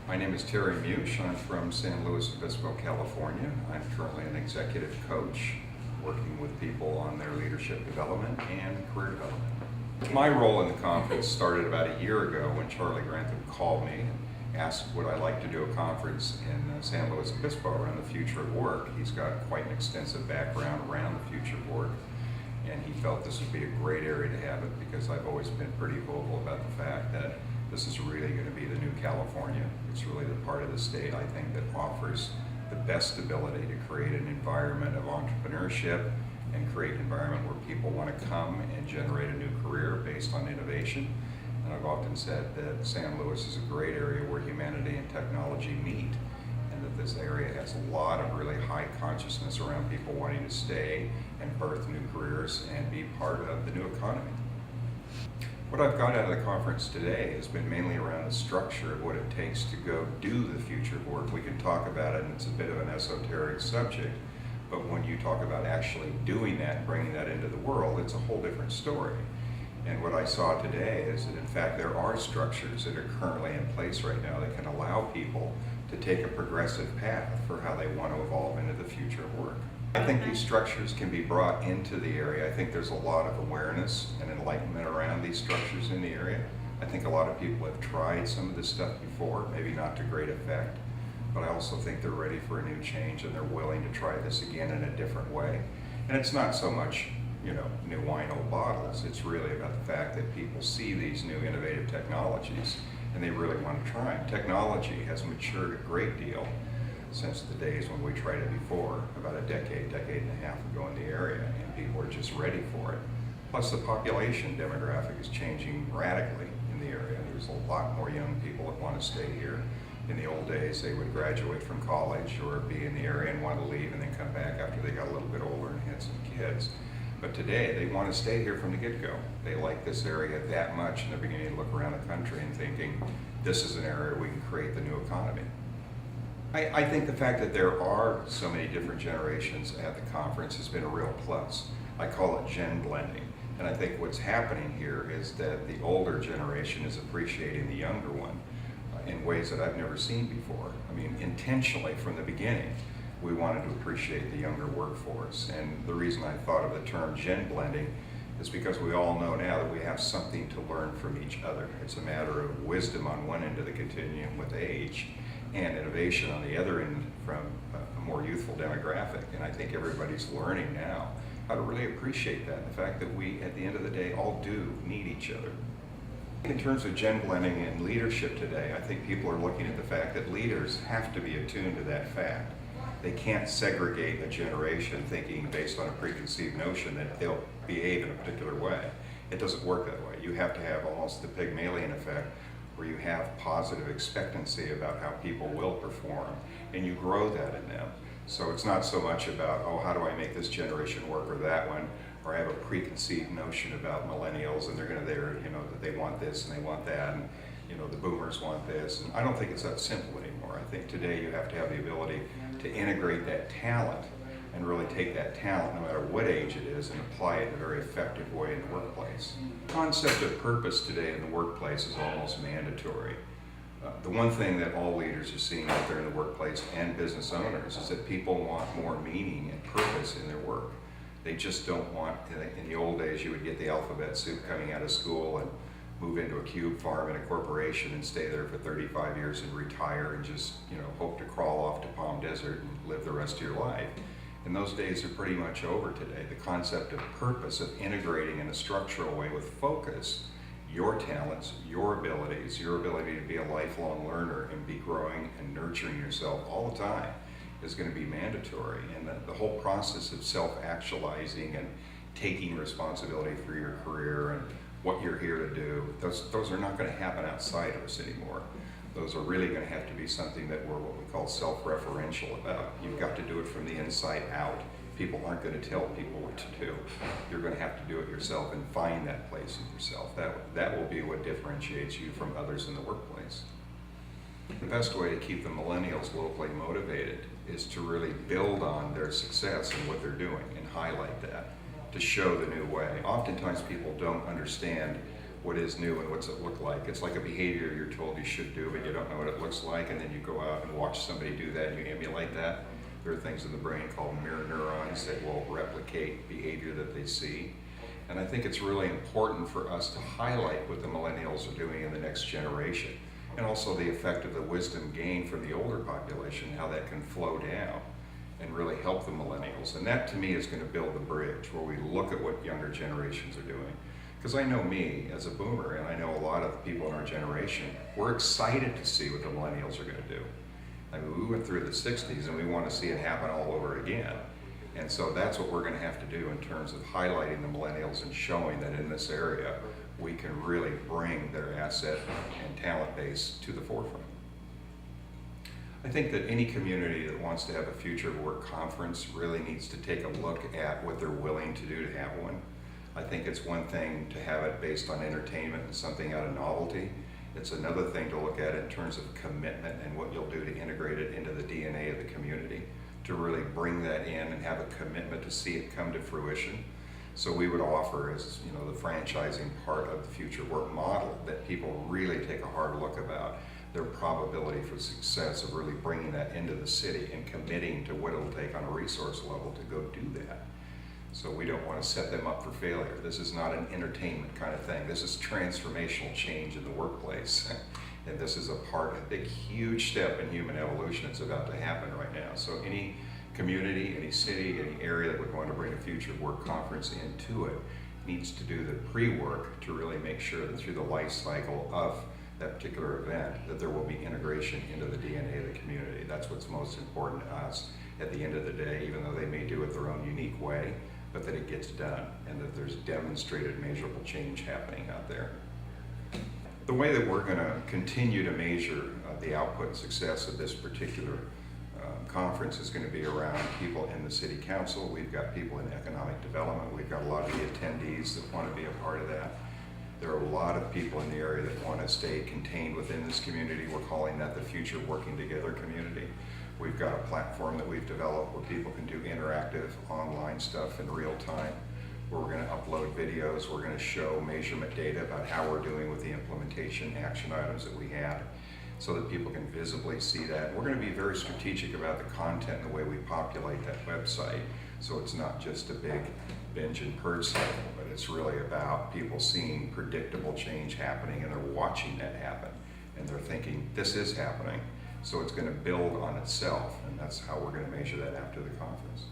My name is Terry Musch. I'm from San Luis Obispo, California. I'm currently an executive coach working with people on their leadership development and career development. My role in the conference started about a year ago when Charlie Grantham called me and asked would I like to do a conference in San Luis Obispo around the future of work. He's got quite an extensive background around the future of work, and he felt this would be a great area to have it because I've always been pretty vocal about the fact that this is really going to be the new California. It's really the part of the state, I think, that offers the best ability to create an environment of entrepreneurship and create an environment where people want to come and generate a new career based on innovation. And I've often said that San Luis is a great area where humanity and technology meet, and that this area has a lot of really high consciousness around people wanting to stay and birth new careers and be part of the new economy. What I've got out of the conference today has been mainly around the structure of what it takes to go do the future of work. We can talk about it, and it's a bit of an esoteric subject, but when you talk about actually doing that and bringing that into the world, it's a whole different story. And what I saw today is that in fact there are structures that are currently in place right now that can allow people to take a progressive path for how they want to evolve into the future of work. I think these structures can be brought into the area. I think there's a lot of awareness and enlightenment around these structures in the area. I think a lot of people have tried some of this stuff before, maybe not to great effect, but I also think they're ready for a new change and they're willing to try this again in a different way. And it's not so much, new wine, old bottles. It's really about the fact that people see these new innovative technologies and they really want to try them. Technology has matured a great deal since the days when we tried it before, about a decade and a half ago in the area, and people are just ready for it. Plus the population demographic is changing radically in the area. There's a lot more young people that want to stay here. In the old days, they would graduate from college or be in the area and want to leave and then come back after they got a little bit older and had some kids. But today, they want to stay here from the get-go. They like this area that much, and they're beginning to look around the country and thinking, this is an area we can create the new economy. I think the fact that there are so many different generations at the conference has been a real plus. I call it gen blending. And I think what's happening here is that the older generation is appreciating the younger one in ways that I've never seen before. I mean, intentionally from the beginning, we wanted to appreciate the younger workforce. And the reason I thought of the term gen blending is because we all know now that we have something to learn from each other. It's a matter of wisdom on one end of the continuum with age, and innovation on the other end from a more youthful demographic. And I think everybody's learning now how to really appreciate that, and the fact that we, at the end of the day, all do need each other. In terms of gen blending and leadership today, I think people are looking at the fact that leaders have to be attuned to that fact. They can't segregate a generation thinking based on a preconceived notion that they'll behave in a particular way. It doesn't work that way. You have to have almost the Pygmalion effect, where you have positive expectancy about how people will perform, and you grow that in them. So it's not so much about, oh, how do I make this generation work or that one, or I have a preconceived notion about millennials and they're going to, that they want this and they want that, and the boomers want this. And I don't think it's that simple anymore. I think today you have to have the ability to integrate that talent and really take that talent, no matter what age it is, and apply it in a very effective way in the workplace. The concept of purpose today in the workplace is almost mandatory. The one thing that all leaders are seeing out there in the workplace and business owners is that people want more meaning and purpose in their work. They just don't want, in the old days you would get the alphabet soup coming out of school and move into a cube farm in a corporation and stay there for 35 years and retire and just hope to crawl off to Palm Desert and live the rest of your life. And those days are pretty much over today. The concept of purpose, of integrating in a structural way with focus your talents, your abilities, your ability to be a lifelong learner and be growing and nurturing yourself all the time is going to be mandatory. And the whole process of self-actualizing and taking responsibility for your career and what you're here to do, those are not going to happen outside of us anymore. Those are really going to have to be something that we're what we call self-referential about. You've got to do it from the inside out. People aren't going to tell people what to do. You're going to have to do it yourself and find that place in yourself. That will be what differentiates you from others in the workplace. The best way to keep the millennials locally motivated is to really build on their success and what they're doing and highlight that, to show the new way. Oftentimes people don't understand what is new and what's it look like. It's like a behavior you're told you should do, but you don't know what it looks like, and then you go out and watch somebody do that and you emulate that. There are things in the brain called mirror neurons that will replicate behavior that they see. And I think it's really important for us to highlight what the millennials are doing in the next generation, and also the effect of the wisdom gained from the older population, how that can flow down and really help the millennials. And that to me is going to build the bridge where we look at what younger generations are doing. Because I know me as a boomer, and I know a lot of people in our generation, we're excited to see what the millennials are going to do. I mean, we went through the 60s and we want to see it happen all over again. And so that's what we're going to have to do in terms of highlighting the millennials and showing that in this area we can really bring their asset and talent base to the forefront. I think that any community that wants to have a future of work conference really needs to take a look at what they're willing to do to have one. I think it's one thing to have it based on entertainment and something out of novelty. It's another thing to look at it in terms of commitment and what you'll do to integrate it into the DNA of the community, to really bring that in and have a commitment to see it come to fruition. So we would offer, as you know, the franchising part of the future work model, that people really take a hard look about their probability for success of really bringing that into the city and committing to what it'll take on a resource level to go do that. So we don't want to set them up for failure. This is not an entertainment kind of thing. This is transformational change in the workplace. And this is a big, huge step in human evolution that's about to happen right now. So any community, any city, any area that would want to bring a future work conference into it needs to do the pre-work to really make sure that through the life cycle of that particular event, that there will be integration into the DNA of the community. That's what's most important to us at the end of the day, even though they may do it their own unique way, but that it gets done and that there's demonstrated measurable change happening out there. The way that we're going to continue to measure the output and success of this particular conference is going to be around people in the city council. We've got people in economic development. We've got a lot of the attendees that want to be a part of that. There are a lot of people in the area that want to stay contained within this community. We're calling that the Future Working Together community. We've got a platform that we've developed where people can do interactive online stuff in real time, where we're going to upload videos, we're going to show measurement data about how we're doing with the implementation action items that we had, so that people can visibly see that. We're going to be very strategic about the content and the way we populate that website, so it's not just a big binge and purge cycle, but it's really about people seeing predictable change happening, and they're watching that happen, and they're thinking, this is happening. So it's going to build on itself, and that's how we're going to measure that after the conference.